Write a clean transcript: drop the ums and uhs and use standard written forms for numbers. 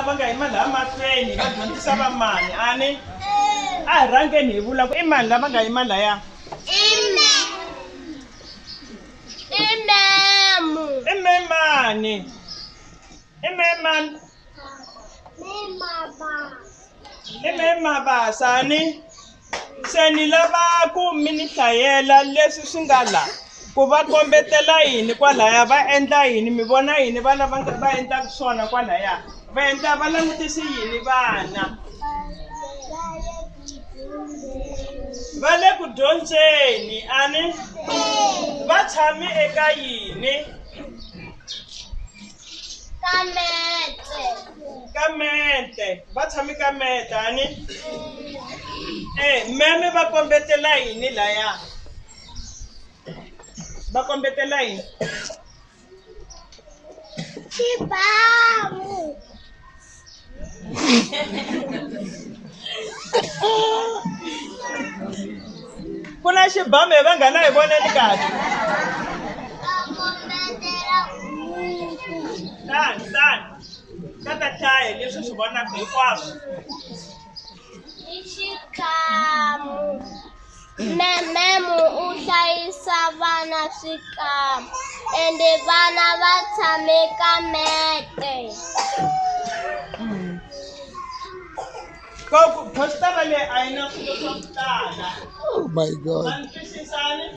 Lavanga Yima la mahlweni va dyondzisa va mani ani a hi rhangeni hi vula ku i mani Lavanga Yima laya i memani i memabasani se ni lava ku mi ni hlayela leswi swi nga la ku va kombetela yini kwalaya va endla yini mi vona yini vana va endlaka swona kwalaya va langutisi yini vana va le ku dyondzeni ani va tshami eka yini ka mente va tshami ka mente ani meme va kombetela yini laya va kombetela yini xibamu ku na xibamu hi vanghana hi voneni kahle tani tata hlaya leswi swi vonaka hinkwaswo i xikamu memu u hlayisa vana swikamu ende vana va tshame ka mete postara leyi a yi na swilo swa ku tala Oh my God. ma ni twisisani